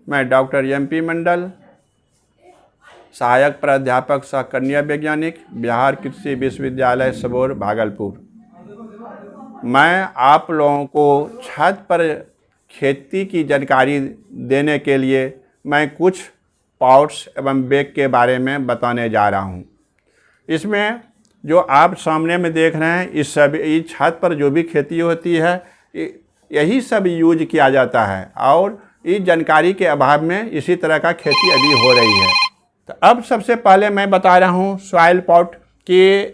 मैं doctor MP मंडल, सहायक प्राध्यापक सह कन्या वैज्ञानिक, बिहार कृषि विश्वविद्यालय सबौर, भागलपुर। मैं आप लोगों को छत पर खेती की जानकारी देने के लिए मैं कुछ पॉट्स एवं बेग के बारे में बताने जा रहा हूँ। इसमें जो आप सामने में देख रहे हैं, इस सभी छत पर जो भी खेती होती है यही सब यूज किया जाता है, और इस जानकारी के अभाव में इसी तरह का खेती अभी हो रही है। तो अब सबसे पहले मैं बता रहा हूँ सॉइल पॉट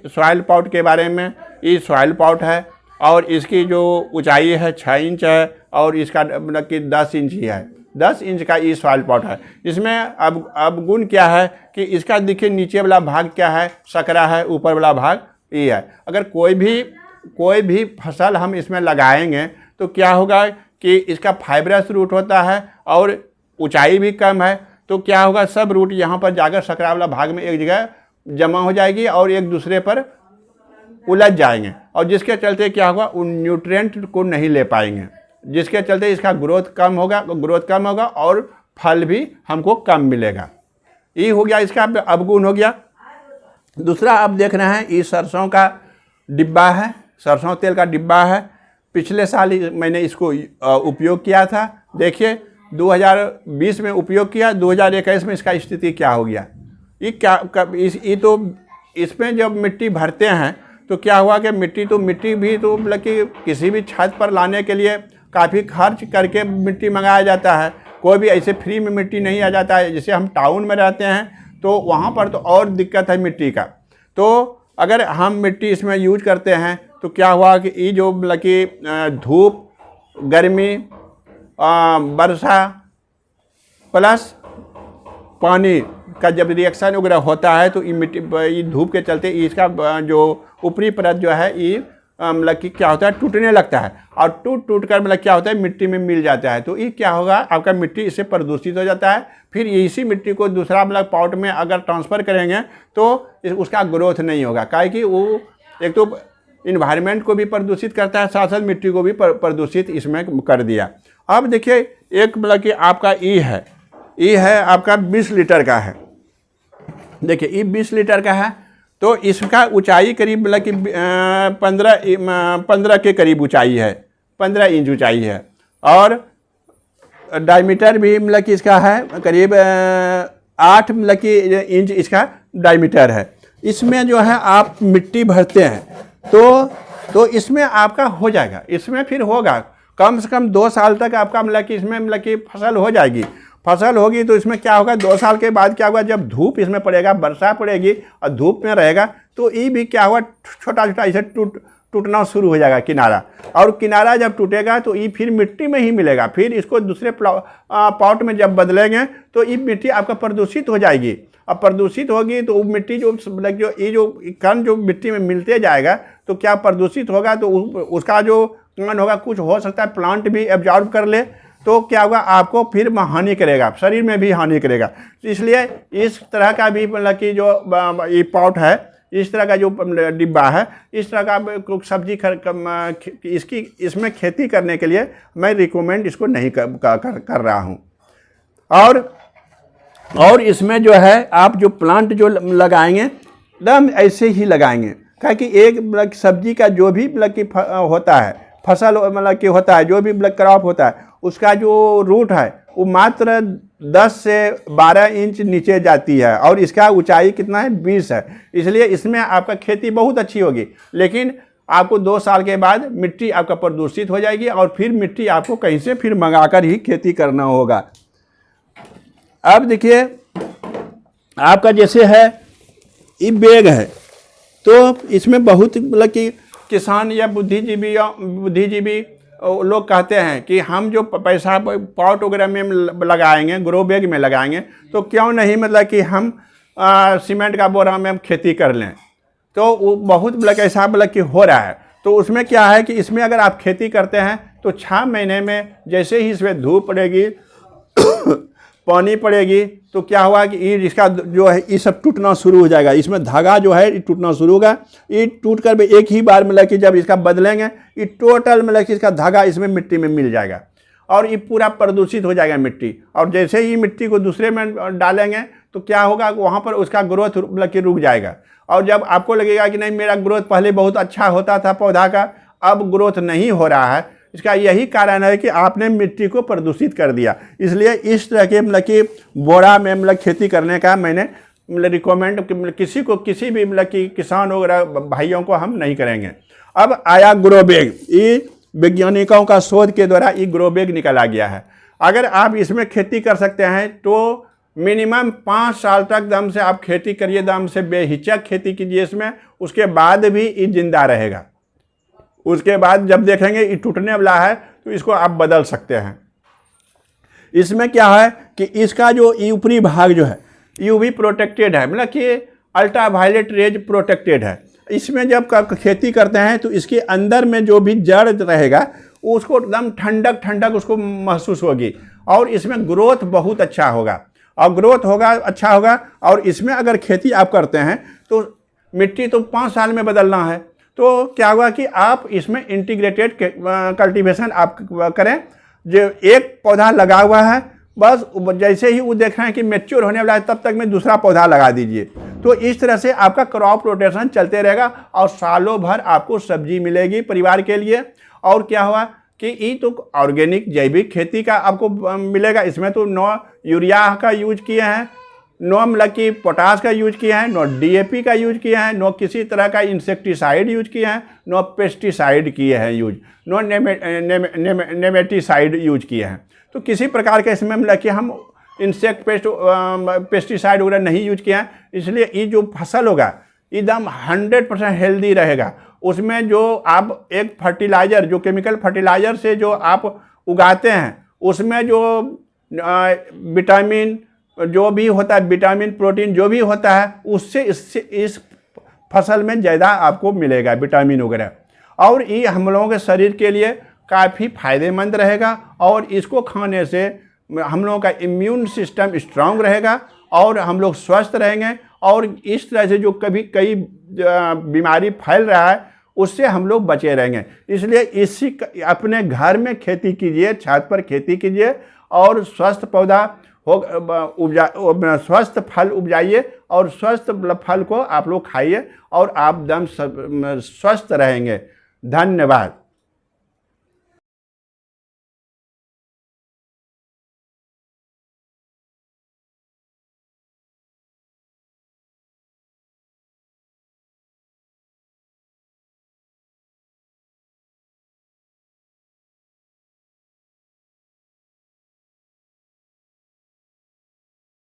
सॉइल पॉट के बारे में। ये सॉइल पॉट है और इसकी जो ऊंचाई है 6 इंच है और इसका मतलब कि 10 इंच ही है। 10 इंच का ये सॉइल पॉट है। इसमें अब गुण क्या है कि इसका देखिए नीचे वाला भाग क्या है, सकरा है, ऊपर वाला भाग ये है। अगर कोई भी फसल हम इसमें लगाएंगे तो क्या होगा कि इसका फाइबरस रूट होता है और ऊंचाई भी कम है, तो क्या होगा सब रूट यहाँ पर जाकर सकरा वाला भाग में एक जगह जमा हो जाएगी और एक दूसरे पर उलझ जाएंगे, और जिसके चलते क्या होगा उन न्यूट्रिएंट को नहीं ले पाएंगे, जिसके चलते इसका ग्रोथ कम होगा और फल भी हमको कम मिलेगा। ये हो गया इसका अवगुण हो गया। दूसरा आप देख रहे हैं ये सरसों का डिब्बा है, सरसों तेल का डिब्बा है। पिछले साल मैंने इसको उपयोग किया था। देखिए 2020 में उपयोग किया, 2021 में इसका स्थिति क्या हो गया। ये तो इसमें जब मिट्टी भरते हैं तो क्या हुआ कि मिट्टी भी तो मतलब कि किसी भी छत पर लाने के लिए काफ़ी खर्च करके मिट्टी मंगाया जाता है। कोई भी ऐसे फ्री में मिट्टी नहीं आ जाता है। जैसे हम टाउन में रहते हैं तो वहाँ पर तो और दिक्कत है मिट्टी का। तो अगर हम मिट्टी इसमें यूज करते हैं तो क्या हुआ कि ये जो मतलब कि धूप, गर्मी, वर्षा प्लस पानी का जब रिएक्शन वगैरह होता है तो ये धूप के चलते इसका जो ऊपरी परत जो है ये मतलब कि क्या होता है टूटने लगता है, और टूट कर मतलब क्या होता है मिट्टी में मिल जाता है। तो ये क्या होगा आपका मिट्टी इससे प्रदूषित हो जाता है। फिर इसी मिट्टी को दूसरा मतलब पॉट में अगर ट्रांसफ़र करेंगे तो उसका ग्रोथ नहीं होगा, काहे कि वो एक तो इन्वायरमेंट को भी प्रदूषित करता है, साथ साथ मिट्टी को भी प्रदूषित इसमें कर दिया। अब देखिए एक मतलब कि आपका ये है आपका 20 लीटर का है। देखिए ये 20 लीटर का है, तो इसका ऊंचाई करीब मतलब कि 15 के करीब ऊंचाई है, 15 इंच ऊंचाई है, और डायमीटर भी मतलब कि इसका है करीब 8 मतलब कि इंच इसका डायमीटर है। इसमें जो है आप मिट्टी भरते हैं तो इसमें आपका हो जाएगा, इसमें फिर होगा कम से कम 2 साल तक आपका मतलब कि इसमें मतलब कि फसल हो जाएगी। फसल होगी तो इसमें क्या होगा 2 साल के बाद क्या होगा, जब धूप इसमें पड़ेगा, वर्षा पड़ेगी और धूप में रहेगा तो ये भी क्या हुआ छोटा छोटा ऐसे टूटना शुरू हो जाएगा किनारा, और किनारा जब टूटेगा तो ये फिर मिट्टी में ही मिलेगा। फिर इसको दूसरे पॉट में जब बदलेंगे तो ये मिट्टी आपका प्रदूषित हो जाएगी। अब प्रदूषित होगी तो वो मिट्टी जो मतलब ये जो कण जो मिट्टी में मिलते जाएगा तो क्या प्रदूषित होगा, तो उसका जो कण होगा कुछ हो सकता है प्लांट भी एब्जॉर्ब कर ले, तो क्या होगा आपको फिर हानि करेगा, शरीर में भी हानि करेगा। इसलिए इस तरह का भी मतलब कि जो ये पॉट है, इस तरह का जो डिब्बा है, इस तरह का सब्जी इसमें खेती करने के लिए मैं रिकमेंड इसको नहीं कर रहा हूँ। और इसमें जो है आप जो प्लांट जो लगाएंगे एकदम ऐसे ही लगाएंगे, क्योंकि एक सब्जी का जो भी मतलब कि होता है फसल मतलब कि होता है, जो भी मतलब क्रॉप होता है, उसका जो रूट है वो मात्र 10 से 12 इंच नीचे जाती है और इसका ऊंचाई कितना है 20 है। इसलिए इसमें आपका खेती बहुत अच्छी होगी, लेकिन आपको 2 साल के बाद मिट्टी आपका प्रदूषित हो जाएगी और फिर मिट्टी आपको कहीं से फिर मंगाकर ही खेती करना होगा। अब देखिए आपका जैसे है ये बैग है, तो इसमें बहुत मतलब कि किसान या बुद्धिजीवी लोग कहते हैं कि हम जो पैसा पॉट वगैरह में लगाएंगे, ग्रो बैग में लगाएंगे, तो क्यों नहीं मतलब कि हम सीमेंट का बोरा में हम खेती कर लें। तो वो बहुत मतलब ऐसा मतलब कि हो रहा है। तो उसमें क्या है कि इसमें अगर आप खेती करते हैं तो 6 महीने में जैसे ही इसमें धूप पड़ेगी पानी पड़ेगी तो क्या हुआ कि ये इसका जो है ये सब टूटना शुरू हो जाएगा। इसमें धागा जो है ये टूटना शुरू होगा। ये टूट कर एक ही बार मतलब कि जब इसका बदलेंगे ये टोटल मतलब कि इसका धागा इसमें मिट्टी में मिल जाएगा और ये पूरा प्रदूषित हो जाएगा मिट्टी। और जैसे ही मिट्टी को दूसरे में डालेंगे तो क्या होगा, वहाँ पर उसका ग्रोथ मतलब कि रुक जाएगा। और जब आपको लगेगा कि नहीं मेरा ग्रोथ पहले बहुत अच्छा होता था पौधा का, अब ग्रोथ नहीं हो रहा है, इसका यही कारण है कि आपने मिट्टी को प्रदूषित कर दिया। इसलिए इस तरह के मतलब कि बोरा में मतलब खेती करने का मैंने मतलब रिकमेंड किसी को, किसी भी मतलब कि किसान वगैरह भाइयों को हम नहीं करेंगे। अब आया ग्रो बैग। ये वैज्ञानिकों का शोध के द्वारा ये ग्रो बैग निकल आ गया है। अगर आप इसमें खेती कर सकते हैं तो मिनिमम 5 साल तक दम से आप खेती करिए, दम से बेहिचक खेती कीजिए इसमें, उसके बाद भी ये जिंदा रहेगा। उसके बाद जब देखेंगे ये टूटने वाला है तो इसको आप बदल सकते हैं। इसमें क्या है कि इसका जो ऊपरी भाग जो है यूवी प्रोटेक्टेड है, मतलब कि अल्ट्रा वायलेट रेज प्रोटेक्टेड है। इसमें जब खेती करते हैं तो इसके अंदर में जो भी जड़ रहेगा उसको एकदम ठंडक ठंडक उसको महसूस होगी और इसमें ग्रोथ बहुत अच्छा होगा। और ग्रोथ होगा अच्छा होगा। और इसमें अगर खेती आप करते हैं तो मिट्टी तो 5 साल में बदलना है, तो क्या हुआ कि आप इसमें इंटीग्रेटेड कल्टीवेशन आप करें। जो एक पौधा लगा हुआ है, बस जैसे ही वो देख रहे हैं कि मैच्योर होने वाला है तब तक में दूसरा पौधा लगा दीजिए। तो इस तरह से आपका क्रॉप रोटेशन चलते रहेगा और सालों भर आपको सब्जी मिलेगी परिवार के लिए। और क्या हुआ कि ये तो ऑर्गेनिक जैविक खेती का आपको मिलेगा। इसमें तो नो यूरिया का यूज किए हैं, नो मतलब कि पोटास का यूज किया है, नो डीएपी का यूज किया है, नो किसी तरह का इंसेक्टिसाइड यूज किया है, नो पेस्टिसाइड किए हैं यूज, नो नेमेटिसाइड यूज किए हैं। तो किसी प्रकार के इसमें मतलब कि हम इंसेक्ट पेस्टिसाइड वगैरह नहीं यूज किया है। इसलिए ये जो फसल होगा एकदम 100% हेल्दी रहेगा। उसमें जो आप एक फर्टिलाइज़र, जो केमिकल फर्टिलाइज़र से जो आप उगाते हैं, उसमें जो विटामिन जो भी होता है, विटामिन प्रोटीन जो भी होता है, उससे इस फसल में ज़्यादा आपको मिलेगा विटामिन वगैरह। और ये हम लोगों के शरीर के लिए काफ़ी फायदेमंद रहेगा और इसको खाने से हम लोगों का इम्यून सिस्टम स्ट्रांग रहेगा और हम लोग स्वस्थ रहेंगे। और इस तरह से जो कभी कई बीमारी फैल रहा है उससे हम लोग बचे रहेंगे। इसलिए इसी अपने घर में खेती कीजिए, छत पर खेती कीजिए और स्वस्थ पौधा हो स्वस्थ फल उपजाइए और स्वस्थ फल को आप लोग खाइए और आप एकदम स्वस्थ रहेंगे। धन्यवाद।